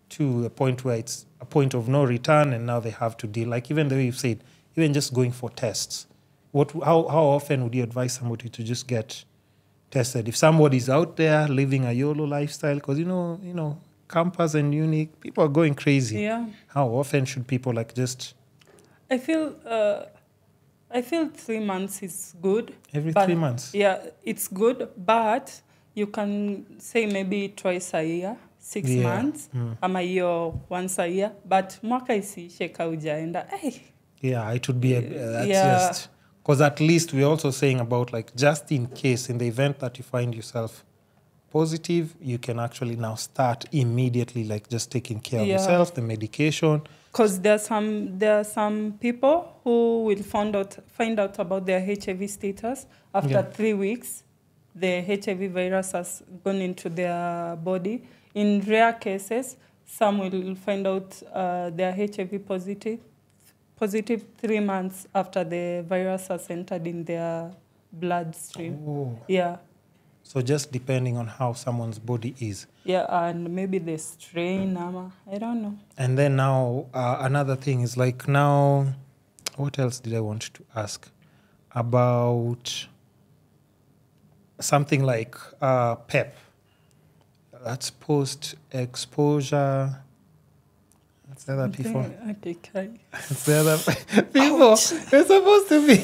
to a point where it's a point of no return, and now they have to deal. Like even the way you've said, even just going for tests. How often would you advise somebody to just get tested? If somebody's out there living a YOLO lifestyle, because you know, campus and uni, people are going crazy. Yeah. How often should people like just? I feel 3 months is good. Every 3 months. Yeah, it's good, but you can say maybe twice a year, 6 months, ama hiyo once a year, but mwaka isiishe kaujaenda. Yeah, it would be just because at least we're also saying about like just in case, in the event that you find yourself positive, you can actually now start immediately like just taking care of yourself, the medication. Because there are some people who will find out about their HIV status after 3 weeks. The HIV virus has gone into their body. In rare cases, some will find out they're HIV positive 3 months after the virus has entered in their bloodstream. Oh. Yeah. So just depending on how someone's body is. Yeah, and maybe the strain, I don't know. And then now another thing is like now, what else did I want to ask? About something like PEP. That's post-exposure. That's the other people. That's the other people. You're supposed to be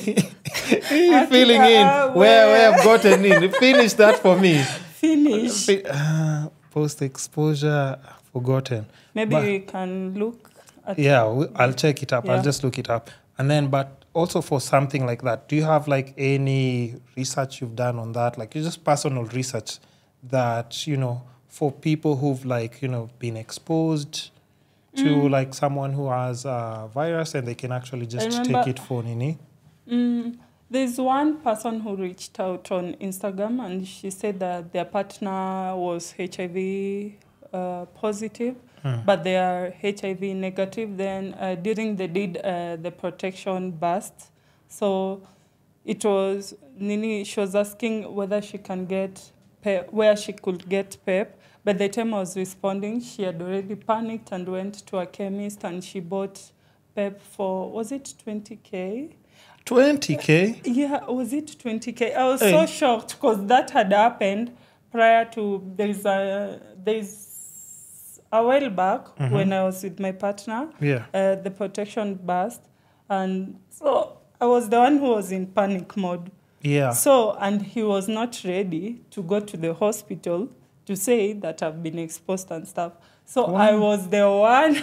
filling in where I've gotten in. Finish that for me. Finish. Post-exposure, forgotten. Maybe we can look at I'll check it up. Yeah. I'll just look it up. And then, but also for something like that, do you have like any research you've done on that? Like just personal research that, you know, for people who've like, you know, been exposed to like someone who has a virus and they can actually just take it for Nini? There's one person who reached out on Instagram and she said that their partner was HIV positive, but they are HIV negative. Then during they did the protection burst. So it was Nini, she was asking whether she can get PEP, where she could get PEP. By the time I was responding, she had already panicked and went to a chemist and she bought PEP for, was it 20K? 20K? Yeah, was it 20K? I was so shocked because that had happened prior to, there's a while back when I was with my partner, the protection burst. And so I was the one who was in panic mode. Yeah. So, and he was not ready to go to the hospital to say that I've been exposed and stuff. So I was the one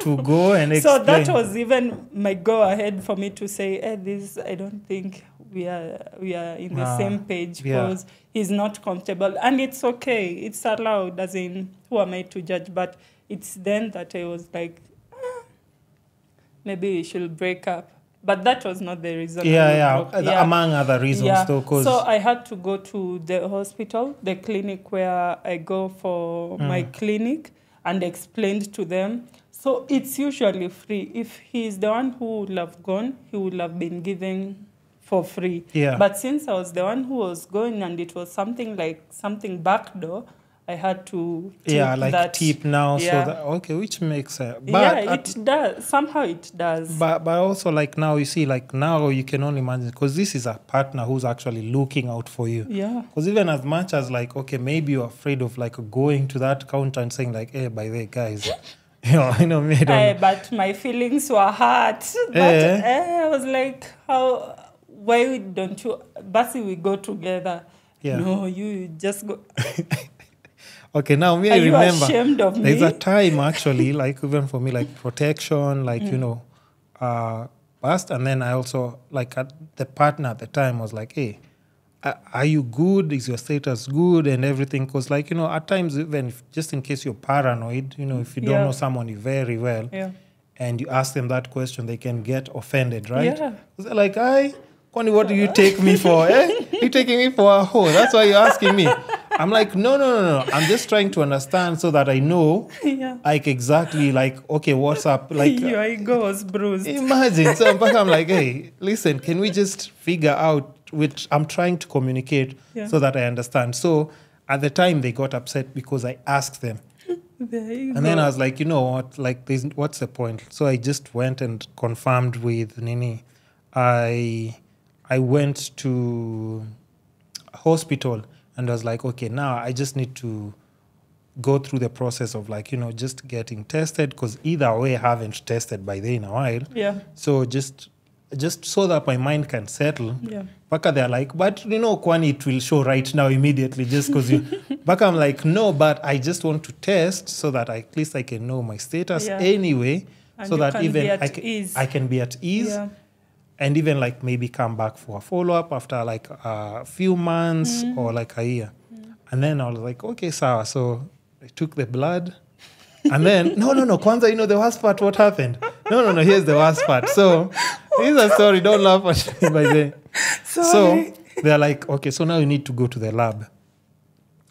to go and explain. So that was even my go-ahead for me to say, this, I don't think we are in the same page because he's not comfortable. And it's okay. It's allowed, as in, who am I to judge? But it's then that I was like, maybe we should break up. But that was not the reason. Among other reasons, though. So I had to go to the hospital, the clinic where I go for my clinic, and explained to them. So it's usually free. If he's the one who would have gone, he would have been given for free. Yeah. But since I was the one who was going and it was something backdoor, I had to tip now. So that, which makes sense. But it does. Somehow it does. But also like now you see like now you can only imagine because this is a partner who's actually looking out for you. Yeah. Because even as much as like maybe you're afraid of like going to that counter and saying like, by the way, guys, but my feelings were hurt. But I was like, why don't you? Basi, we go together. Yeah. No, you just go. Okay, now me, I remember. Are you ashamed of there's me? a time actually, like even for me, like protection, like, past. And then I also, like the partner at the time was like, hey, are you good? Is your status good and everything? Because like, at times, even just in case you're paranoid, if you don't know someone very well and you ask them that question, they can get offended, right? Yeah. They're like, Kwani, what do you take me for? You taking me for a hoe? That's why you're asking me. I'm like, no. I'm just trying to understand so that I know, like exactly, like, okay, what's up? Like your ego was bruised. Imagine. So I'm like, hey, listen, can we just figure out which I'm trying to communicate so that I understand? So at the time they got upset because I asked them. There you And go. then I was like, you know what? Like, what's the point? So I just went and confirmed with Nini. I went to a hospital and I was like, okay, now I just need to go through the process of like, just getting tested, because either way I haven't tested by then in a while. Yeah. So just so that my mind can settle. Yeah. Baka they're like, but kwani it will show right now immediately just because you. Baka I'm like, no, but I just want to test so that at least I can know my status anyway, and so that even I can be at ease. Yeah. And even like maybe come back for a follow-up after like a few months or like a year. And then I was like, okay, sawa. So I took the blood. And then, no, Kwanzaa, the worst part, what happened? No, here's the worst part. So here's a story. Don't laugh at me by the So they're like, okay, so now you need to go to the lab.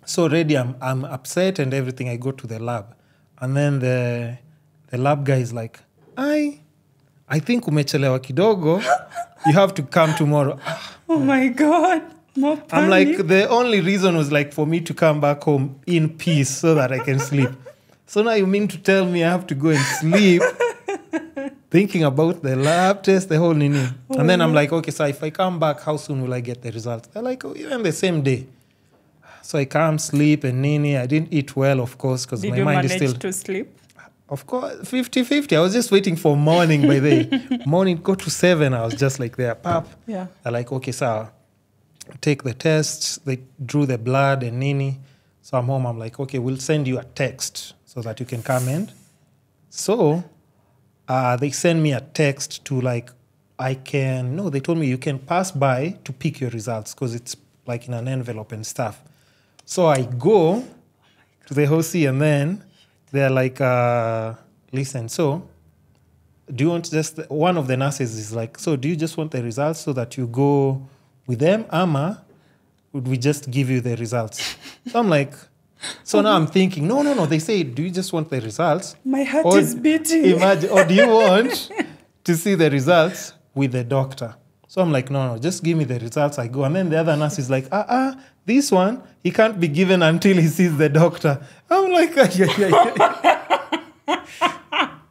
So already I'm upset and everything. I go to the lab. And then the lab guy is like, I think umechelewa kidogo. You have to come tomorrow. Oh my God. More panic. I'm like, the only reason was like for me to come back home in peace so that I can sleep. So now you mean to tell me I have to go and sleep thinking about the lab test, the whole nini. And then I'm like, okay, so if I come back, how soon will I get the results? They're like, even the same day. So I come, sleep, and nini. I didn't eat well, of course, because my mind is still... Did you manage to sleep? Of course, 50-50. I was just waiting for morning by the morning, go to 7. I was just like there, pap. Yeah. They're like, okay, so take the tests. They drew the blood and nini. So I'm home. I'm like, okay, we'll send you a text so that you can come in. So they send me a text to like, they told me you can pass by to pick your results because it's like in an envelope and stuff. So I go to the OC and then they're like, listen, so do you want one of the nurses is like, so do you just want the results so that you go with them? Ama, would we just give you the results? So I'm like, so now I'm thinking, no. They say, do you just want the results? My heart is beating. Imagine, or do you want to see the results with the doctor? So I'm like, no, just give me the results. I go. And then the other nurse is like, this one, he can't be given until he sees the doctor. I'm like,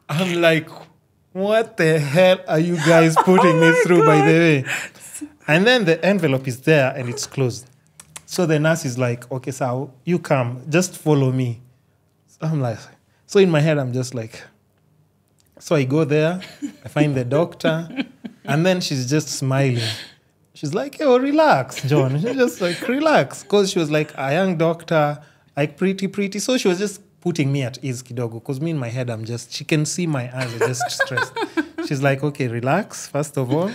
I'm like, what the hell are you guys putting me through, by the way? And then the envelope is there and it's closed. So the nurse is like, okay, so you come, just follow me. So I'm like, so in my head, I'm just like, so I go there, I find the doctor, and then she's just smiling. She's like, yo, relax, John. She's just like, relax. Because she was like a young doctor, like pretty. So she was just putting me at ease kidogo. Because me in my head, she can see my eyes are just stressed. She's like, okay, relax, first of all.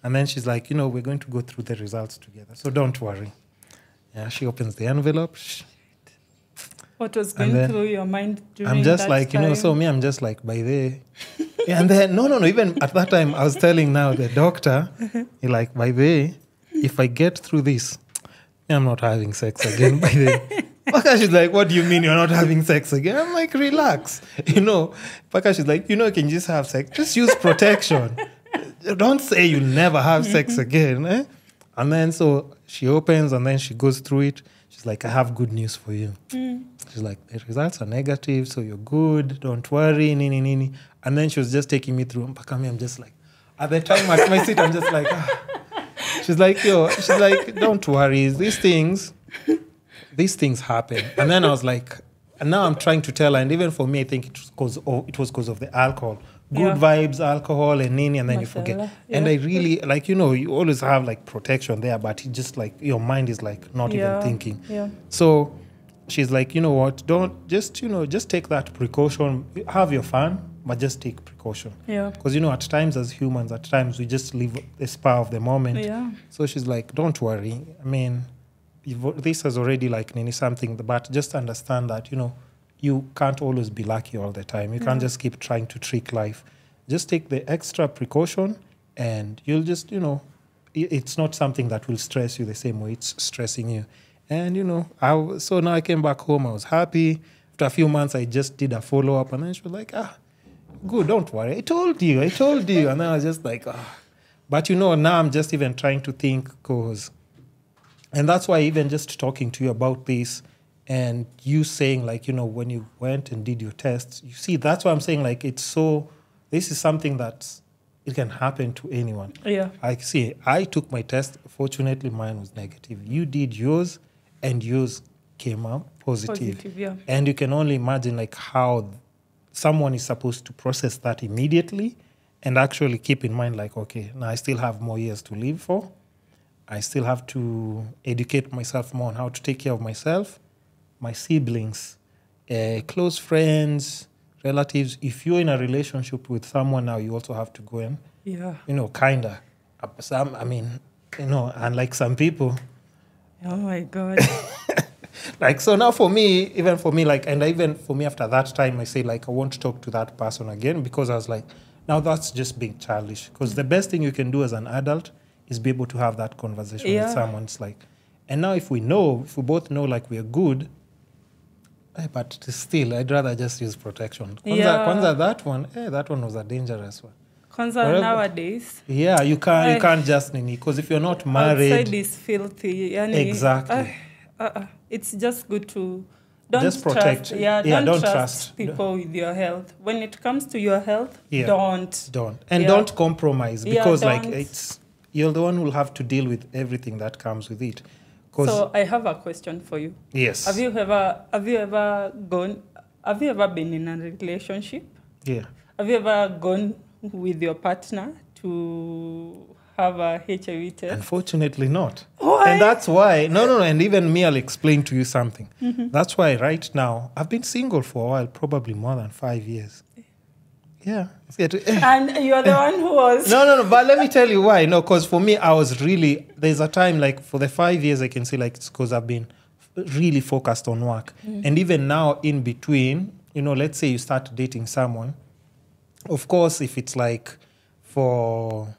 And then she's like, we're going to go through the results together. So don't worry. Yeah, she opens the envelope. What was going through your mind during I'm just that like, time? so me, I'm just like, by the... And then, no, even at that time, I was telling now the doctor, like, by the way, if I get through this, I'm not having sex again, by the way. Paka, she's like, what do you mean you're not having sex again? I'm like, relax. Paka, she's like, you can just have sex. Just use protection. Don't say you'll never have sex again. Eh? And then so she opens and then she goes through it. She's like, I have good news for you. She's like, the results are negative, so you're good. Don't worry, nini. And then she was just taking me through. I'm just like, at the time at my seat, I'm just like, She's like, don't worry. These things happen. And then I was like, and now I'm trying to tell her, and even for me, I think it was because of the alcohol. Good vibes, alcohol, and nini, and then you forget. Yeah. And I really, you always have, protection there, but it just, your mind is, not even thinking. Yeah. So she's like, you know what, don't, just take that precaution. Have your fun, but just take precaution. Yeah. Because, at times as humans, we just live the spur of the moment. Yeah. So she's like, don't worry. I mean, this is already, something, but just understand that, you can't always be lucky all the time. You can't just keep trying to trick life. Just take the extra precaution and you'll just, it's not something that will stress you the same way it's stressing you. And, so now I came back home. I was happy. After a few months, I just did a follow-up. And then she was like, good, don't worry. I told you. And then I was just like, But, now I'm just even trying to think and that's why even just talking to you about this, and you saying like, when you went and did your tests, you see, that's why I'm saying like this is something that it can happen to anyone. Yeah. Like, see, I took my test. Fortunately, mine was negative. You did yours, and yours came out positive. Yeah. And you can only imagine like how someone is supposed to process that immediately and actually keep in mind like, okay, now I still have more years to live for. I still have to educate myself more on how to take care of myself, my siblings, close friends, relatives. If you're in a relationship with someone now, you also have to go and, kind of, unlike some people. Oh my God. Like, so now for me, like, and even for me after that time, I say like, I won't talk to that person again, because I was like, now that's just being childish. Because the best thing you can do as an adult is be able to have that conversation with someone. It's like, and now if we both know like we're good, but still, I'd rather just use protection. Kwanza that one was a dangerous one. Kwanza nowadays. Yeah, you can't just because if you're not married. Outside is filthy. Exactly. It's just good to just protect. Don't trust people with your health. When it comes to your health, don't. And don't compromise, because you're the one who will have to deal with everything that comes with it. So I have a question for you. Yes. Have you ever been in a relationship? Yeah. Have you ever gone with your partner to have a HIV test? Unfortunately not. Why? And that's why, no, and even me, I'll explain to you something. Mm-hmm. That's why right now, I've been single for a while, probably more than 5 years. Yeah. And you're the one who was... No, but let me tell you why. No, because for me, I was really... There's a time, like, for the 5 years, I can say, like, it's because I've been really focused on work. Mm. And even now, in between, let's say you start dating someone. Of course, if it's, like, for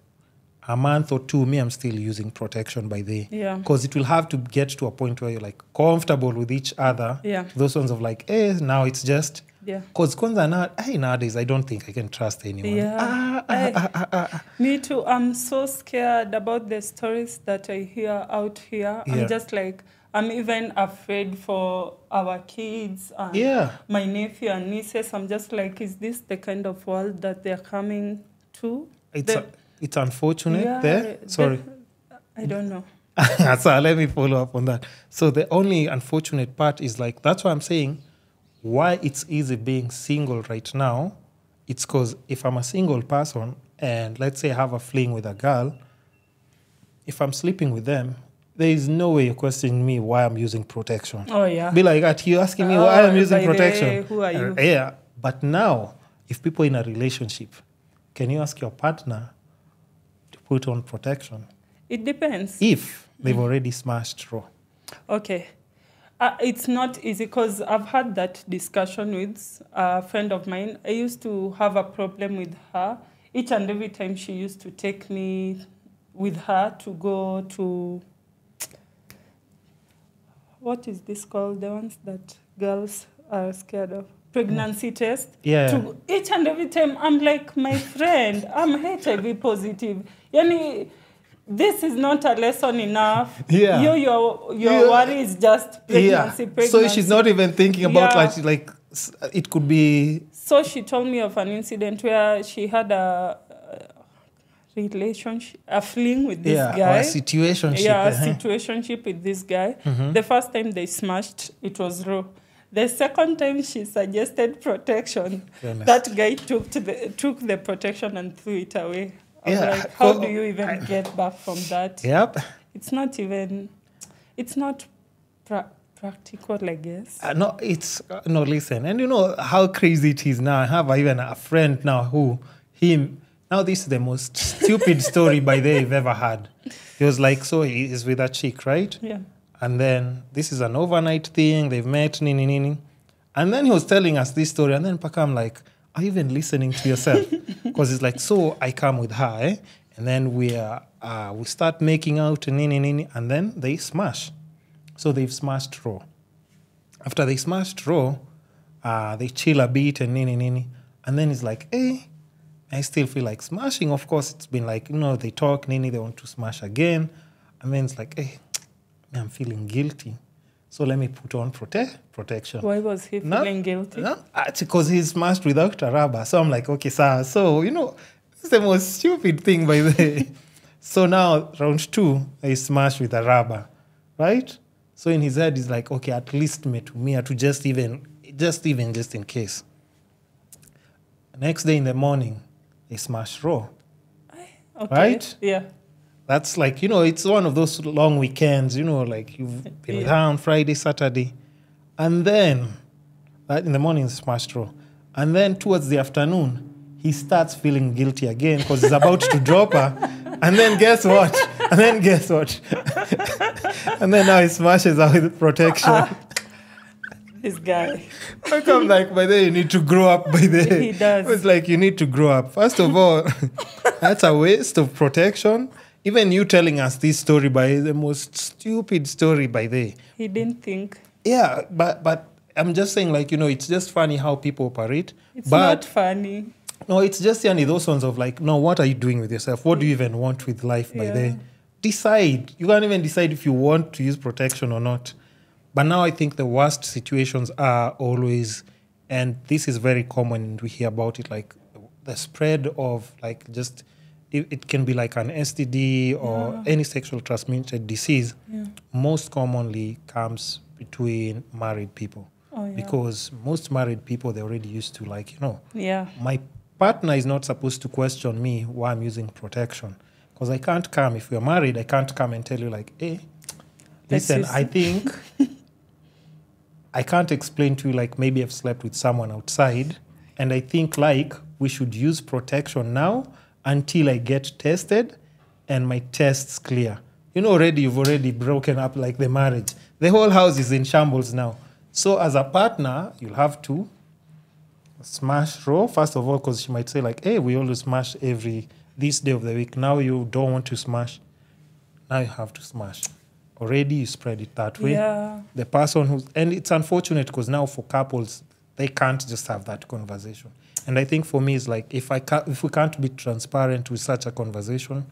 a month or two, I'm still using protection by day. Yeah. Because it will have to get to a point where you're, like, comfortable with each other. Yeah. Those ones of, like, now it's just... Yeah. Because nowadays, I don't think I can trust anyone. Yeah. Me too. I'm so scared about the stories that I hear out here. Yeah. I'm just like, I'm even afraid for our kids and my nephew and nieces. I'm just like, is this the kind of world that they're coming to? It's unfortunate there. Sorry. I don't know. So let me follow up on that. So the only unfortunate part is like, that's why I'm saying, why it's easy being single right now, it's because if I'm a single person and let's say I have a fling with a girl, if I'm sleeping with them, there is no way you're questioning me why I'm using protection. Oh, yeah. Be like, you're asking me why I'm using protection. Who are you? Yeah. But now, if people in a relationship, can you ask your partner to put on protection? It depends. If they've already smashed raw. Okay. It's not easy because I've had that discussion with a friend of mine. I used to have a problem with her. Each and every time she used to take me with her to go to... What is this called? The ones that girls are scared of. Pregnancy test. Yeah. Each and every time, I'm like, my friend, I'm HIV positive. Yani, this is not a lesson enough. Yeah. Your worry is just pregnancy. So she's not even thinking about like it could be... So she told me of an incident where she had a relationship, a fling with this guy. Or a situationship. Yeah, a situationship with this guy. Mm-hmm. The first time they smashed, it was raw. The second time she suggested protection, that guy took the protection and threw it away. Like, how do you even get back from that? Yep. It's not practical, I guess. No, listen. And you know how crazy it is now. I have even a friend now now this is the most stupid story by the way I've ever had. He was like, so he is with a chick, right? Yeah. And then this is an overnight thing. They've met, nini. And then he was telling us this story. And then Paka, I'm like, are you even listening to yourself? Because it's like, so I come with her, and then we start making out, nini, and then they smash. So they've smashed raw. After they smashed raw, they chill a bit and nini. And then it's like, hey, I still feel like smashing. Of course, it's been like, they talk, nini, they want to smash again. And then it's like, hey, I'm feeling guilty. So let me put on protection. Why was he feeling guilty? No, it's because he's smashed without a rubber. So I'm like, okay, sir. So, it's the most stupid thing, by the way. So now, round 2, I smashed with a rubber, right? So in his head, he's like, okay, at least me to just in case. Next day in the morning, I smashed raw. Okay. Right? Yeah. That's like, it's one of those long weekends, like you've been with her on Friday, Saturday. And then, in the morning, it's smashed raw. And then towards the afternoon, he starts feeling guilty again because he's about to drop her. And then guess what? And then now he smashes her with protection. This guy. I'm like, by the way, you need to grow up, by the way. He does. It's like, you need to grow up. First of all, that's a waste of protection. Even you telling us this story, by the most stupid story, by the way. He didn't think. Yeah, but I'm just saying, like, it's just funny how people operate. It's not funny. No, it's just those ones of like, no, what are you doing with yourself? What do you even want with life, by the way? Decide. You can't even decide if you want to use protection or not. But now I think the worst situations are always, and this is very common, we hear about it, like the spread of like just, it can be like an STD or any sexual transmitted disease. Yeah. Most commonly comes between married people. Oh, yeah. Because most married people, they're already used to like, my partner is not supposed to question me why I'm using protection. Because I can't come, if we're married, I can't come and tell you like, hey, listen, I think... I can't explain to you, like, maybe I've slept with someone outside, and I think, like, we should use protection now until I get tested and my test's clear. You've already broken up, like, the marriage. The whole house is in shambles now. So as a partner, you'll have to smash raw, first of all, because she might say, like, hey, we always smash this day of the week. Now you don't want to smash. Now you have to smash. Already you spread it that way. Yeah. The person and it's unfortunate because now for couples, they can't just have that conversation. And I think for me, it's like, if we can't be transparent with such a conversation,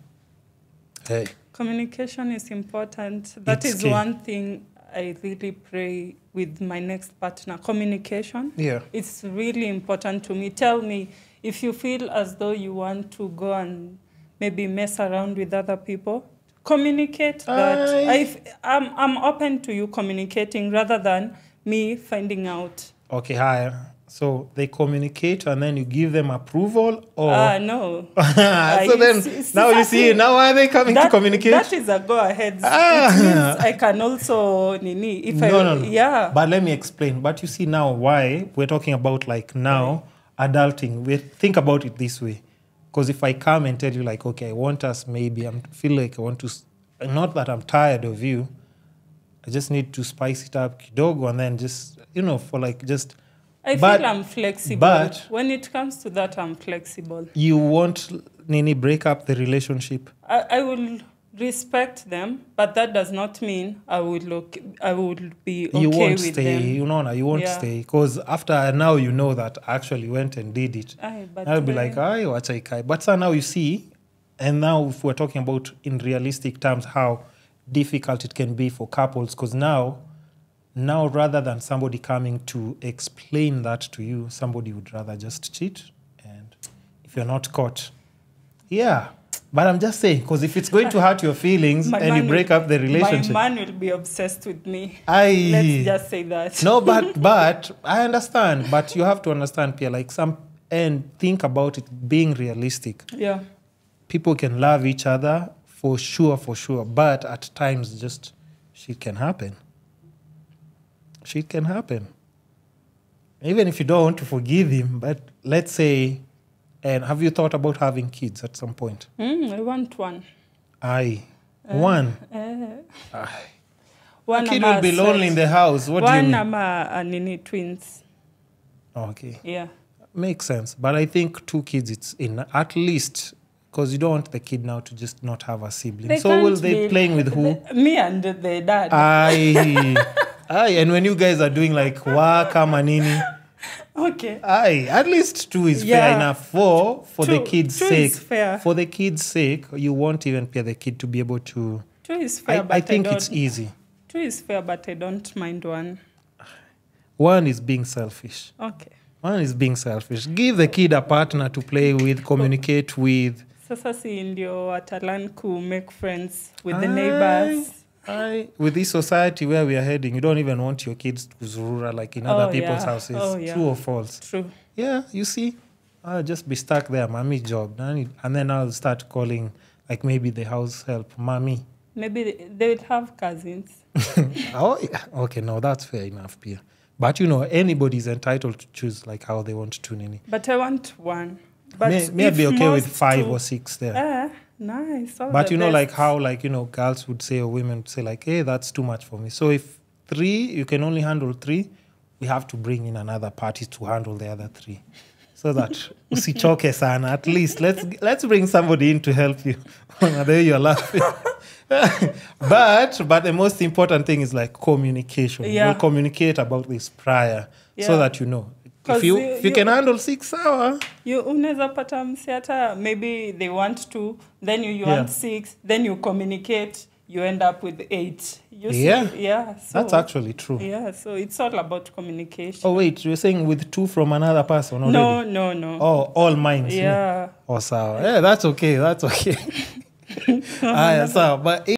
hey. Communication is important. That is key. One thing I really pray with my next partner. Communication. Yeah. It's really important to me. Tell me if you feel as though you want to go and maybe mess around with other people. Communicate that. I'm open to you communicating rather than me finding out. Okay, hi. So they communicate and then you give them approval or... no. So then, now you see, now are they coming to communicate? That is a go-ahead. It means I can also... No. Yeah. But let me explain. But you see now why we're talking about like now adulting. We think about it this way. Because if I come and tell you like, okay, I want us maybe, I feel like I want to, not that I'm tired of you, I just need to spice it up kidogo and then just, for like just... I feel I'm flexible. But when it comes to that, I'm flexible. You won't, break up the relationship? I will respect them, but that does not mean I would be okay with them. You won't stay. Because after now you know that I actually went and did it. I'll be like, wachaikai. But so now you see, and now if we're talking about in realistic terms how difficult it can be for couples, because now rather than somebody coming to explain that to you, somebody would rather just cheat. And if you're not caught, yeah. But I'm just saying, because if it's going to hurt your feelings and you break up the relationship... My man will be obsessed with me. Let's just say that. No, but I understand. But you have to understand, Pia, like and think about it being realistic. Yeah. People can love each other for sure. But at times, just shit can happen. Shit can happen. Even if you don't want to forgive him, but let's say... And have you thought about having kids at some point? I want one. One? One a kid will be lonely in the house. What do you mean? One am twins. Okay. Yeah. Makes sense. But I think 2 kids, it's in at least, because you don't want the kid now to just not have a sibling. So will they playing with who? Me and the dad. And when you guys are doing like work, manini. Okay. At least 2 is fair enough for the kid's sake. Is fair. For the kid's sake, you won't even pay the kid to be able to... 2 is fair, I think it's easy. 2 is fair, but I don't mind 1. 1 is being selfish. Okay. 1 is being selfish. Give the kid a partner to play with, communicate with. Sasa si ndio watalan ku make friends with the neighbors. With this society where we are heading, you don't even want your kids to zurura like in other people's houses. True or false? True. Yeah, you see, I'll just be stuck there, mommy job. And then I'll start calling, like maybe the house help, mommy. Maybe they would have cousins. Oh, yeah. Okay, no, that's fair enough, Pia. But, anybody's entitled to choose like how they want to nini. But I want 1. But may be okay with 5 or 6 there. Nice. But like how girls would say or women would say like, hey, that's too much for me. So if 3, you can only handle 3, we have to bring in another party to handle the other 3. So that usichoke sana. At least let's bring somebody in to help you. There you're laughing. But the most important thing is like communication. Yeah. We'll communicate about this prior so that you know. If you can handle 6 hours. You unaweza pata msiata, maybe they want 2, then you want 6, then you communicate, you end up with 8. You see? Yeah. So, that's actually true. Yeah, so it's all about communication. Oh, wait, you're saying with 2 from another person already? No. Oh, all minds. Yeah. Oh, so yeah, that's okay. Sawa. But